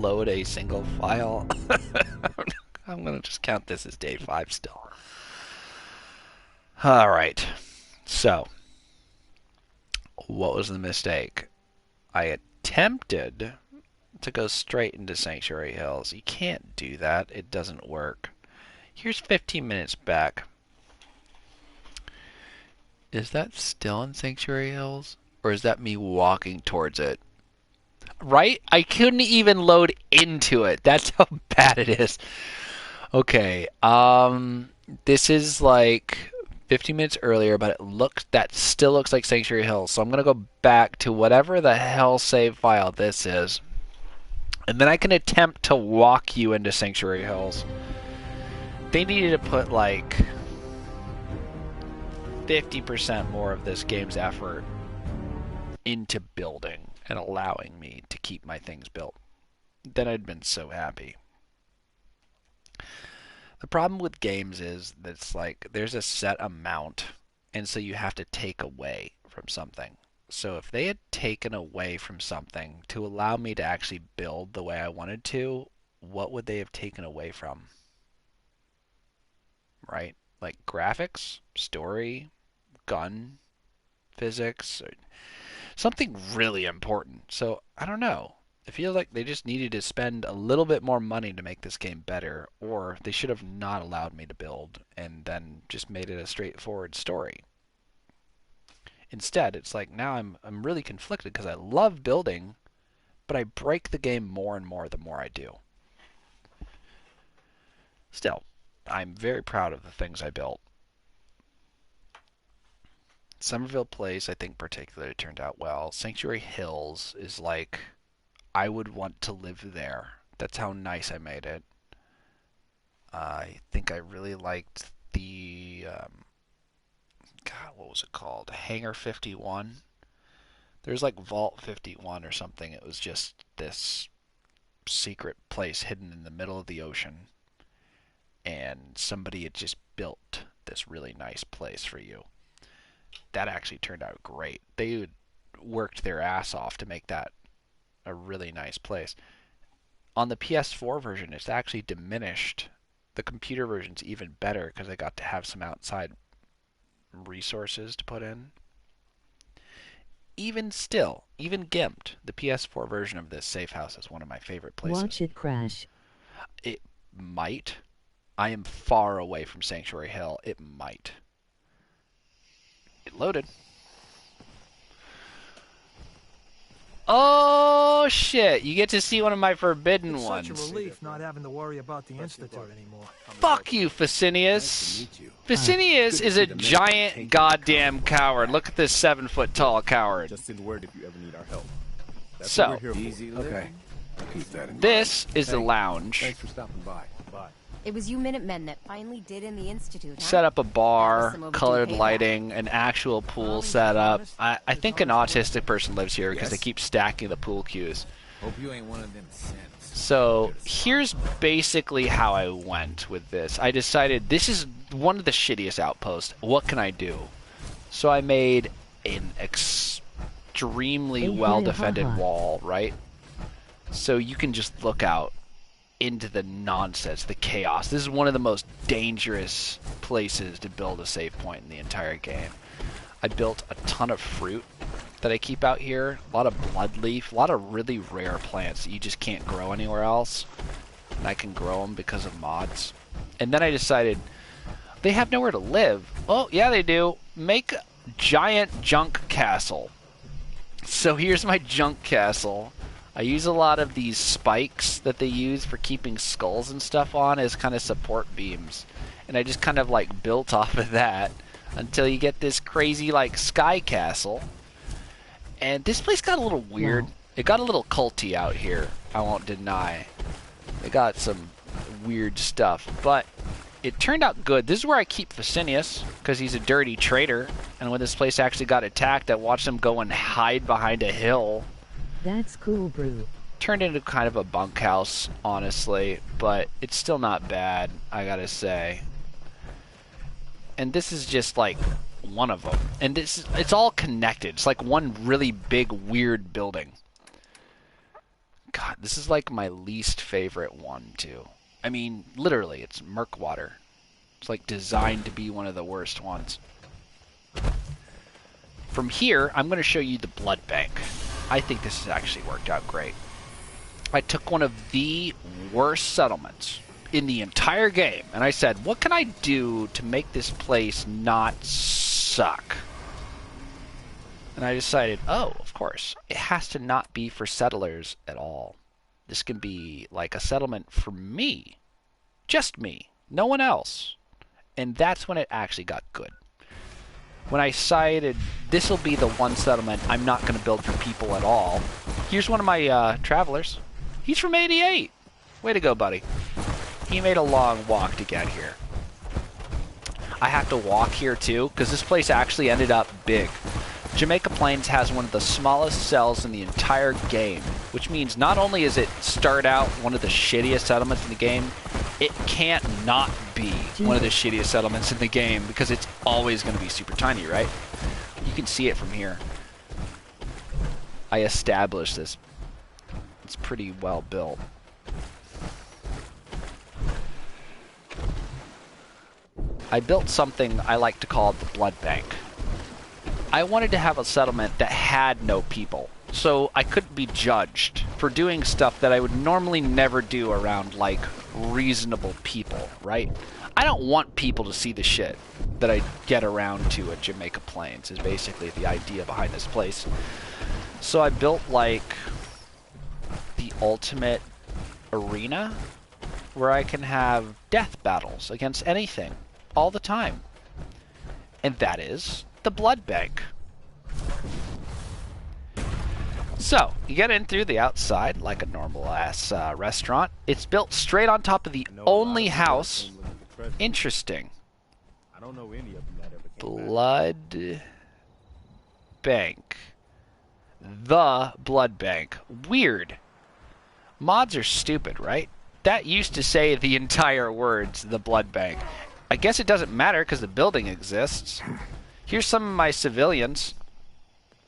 load a single file. I'm gonna just count this as day 5 still. Alright, so what was the mistake? I attempted to go straight into Sanctuary Hills. You can't do that, it doesn't work. Here's 15 minutes back. Is that still in Sanctuary Hills? Or is that me walking towards it? Right? I couldn't even load into it. That's how bad it is. Okay, this is like 15 minutes earlier, but that still looks like Sanctuary Hills. So I'm gonna go back to whatever the hell save file this is, and then I can attempt to walk you into Sanctuary Hills. They needed to put like 50% more of this game's effort into building and allowing me to keep my things built. Then I'd been so happy. The problem with games is that it's like there's a set amount, and so you have to take away from something. So if they had taken away from something to allow me to actually build the way I wanted to, what would they have taken away from? Right? Like graphics, story, gun, physics, or something really important. So I don't know. I feel like they just needed to spend a little bit more money to make this game better, or they should have not allowed me to build and then just made it a straightforward story. Instead, it's like now I'm really conflicted because I love building, but I break the game more and more the more I do. Still, I'm very proud of the things I built. Somerville Place, I think particularly turned out well. Sanctuary Hills is like I would want to live there. That's how nice I made it. I think I really liked the God, what was it called? Hangar 51. There's like Vault 51 or something. It was just this secret place hidden in the middle of the ocean, and somebody had just built this really nice place for you. That actually turned out great. They worked their ass off to make that a really nice place. On the PS4 version, it's actually diminished. The computer version's even better because I got to have some outside resources to put in. Even still, even gimped, the PS4 version of this safe house is one of my favorite places. Watch it crash. It might. I am far away from Sanctuary Hill. It might. It loaded. Oh shit! You get to see one of my forbidden It's ones. such a relief not having to worry about the Institute anymore. Fuck you, Ficinius. Ficinius is a giant goddamn coward. Look at this 7-foot tall coward. Just send word if you ever need our help. That's So, what we're here Easy for. living. Okay. Keep that in mind. this is the lounge. Thanks for stopping by. Bye. It was you Minutemen that finally did in the Institute, huh? Set up a That bar, was some overdue colored payback. lighting, an actual pool set up. I think an autistic person lives here because they keep stacking the pool cues. Hope you ain't one of them sins. So here's basically how I went with this. I decided this is one of the shittiest outposts. What can I do? So I made an extremely well-defended wall, right? So you can just look out into the nonsense, the chaos. This is one of the most dangerous places to build a save point in the entire game. I built a ton of fruit that I keep out here, a lot of bloodleaf, a lot of really rare plants that you just can't grow anywhere else, and I can grow them because of mods. And then I decided they have nowhere to live. Oh yeah, they do. Make a giant junk castle. So here's my junk castle. I use a lot of these spikes that they use for keeping skulls and stuff on as kind of support beams. And I just kind of like built off of that until you get this crazy like sky castle. And this place got a little weird. It got a little culty out here, I won't deny. They got some weird stuff, but it turned out good. This is where I keep Ficinius, because he's a dirty traitor. And when this place actually got attacked, I watched him go and hide behind a hill. That's cool, Brew. Turned into kind of a bunkhouse, honestly, but it's still not bad, I gotta say. And this is just like one of them. And it's all connected. It's like one really big, weird building. God, this is like my least favorite one, too. I mean, literally, it's Murkwater. It's like designed to be one of the worst ones. From here, I'm going to show you the blood bank. I think this has actually worked out great. I took one of the worst settlements in the entire game, and I said, what can I do to make this place not suck? And I decided, oh, of course, it has to not be for settlers at all. This can be like a settlement for me. Just me. No one else. And that's when it actually got good. When I decided this will be the one settlement I'm not going to build for people at all. Here's one of my travelers. He's from 88. Way to go, buddy. He made a long walk to get here. I have to walk here too, because this place actually ended up big. Jamaica Plains has one of the smallest cells in the entire game, which means not only is it start out one of the shittiest settlements in the game, it can't not be one of the shittiest settlements in the game because it's always going to be super tiny, right? You can see it from here. I established this. It's pretty well built. I built something I like to call the blood bank. I wanted to have a settlement that had no people, so I couldn't be judged for doing stuff that I would normally never do around, like, reasonable people, right? I don't want people to see the shit that I get around to at Jamaica Plains, is basically the idea behind this place. So I built, like, the ultimate arena where I can have death battles against anything all the time. And that is the blood bank. So, you get in through the outside like a normal-ass restaurant. It's built straight on top of the only house. Interesting. I don't know any of them that ever came back. Blood bank. The blood bank. Weird. Mods are stupid, right? That used to say the entire words, the blood bank. I guess it doesn't matter because the building exists. Here's some of my civilians.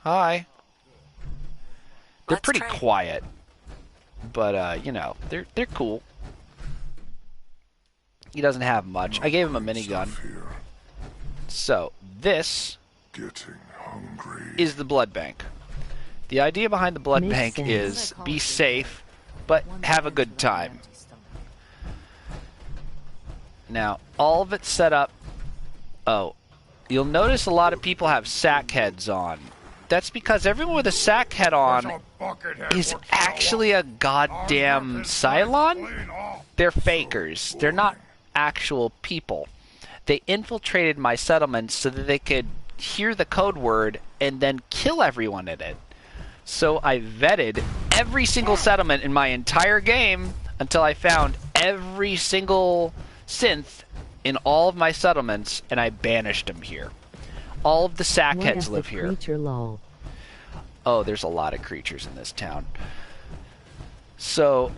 Hi. They're pretty quiet. But, you know, they're cool. He doesn't have much. I gave him a minigun. So, this is the blood bank. The idea behind the blood bank is be safe, but have a good time. Now, all of it's set up. Oh, you'll notice a lot of people have sack heads on. That's because everyone with a sack head on is actually a goddamn Cylon. They're fakers. They're not actual people. They infiltrated my settlement so that they could hear the code word and then kill everyone in it. So I vetted every single settlement in my entire game until I found every single synth in all of my settlements, and I banished them here. All of the sackheads live here. Oh, there's a lot of creatures in this town. So,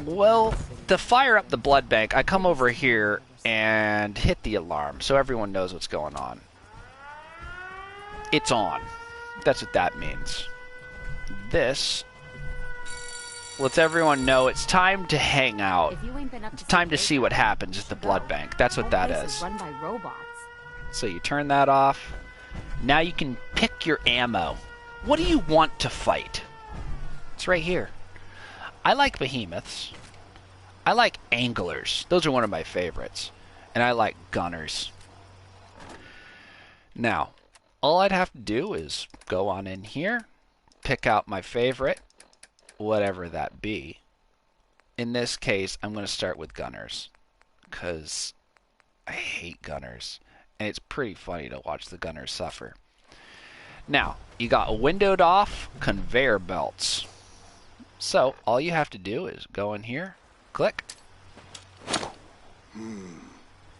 well, to fire up the blood bank, I come over here and hit the alarm so everyone knows what's going on. It's on. That's what that means. This lets everyone know it's time to hang out. It's time to see what happens at the blood bank. That's what that is. Run by robots. So you turn that off. Now you can pick your ammo. What do you want to fight? It's right here. I like behemoths. I like anglers. Those are one of my favorites. And I like gunners. Now, all I'd have to do is go on in here, pick out my favorite, whatever that be. In this case, I'm going to start with gunners, because I hate gunners, and it's pretty funny to watch the gunners suffer. Now, you got windowed off conveyor belts. So, all you have to do is go in here, click.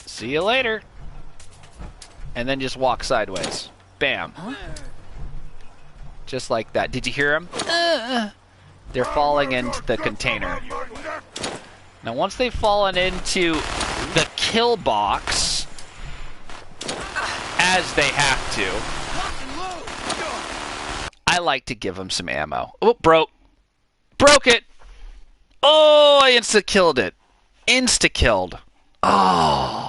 See you later. And then just walk sideways. Bam. Just like that. Did you hear them? They're falling into the container. Now, once they've fallen into the kill box, as they have to, I like to give them some ammo. Oh, broke. Broke it. Oh, I insta-killed it. Insta-killed. Oh.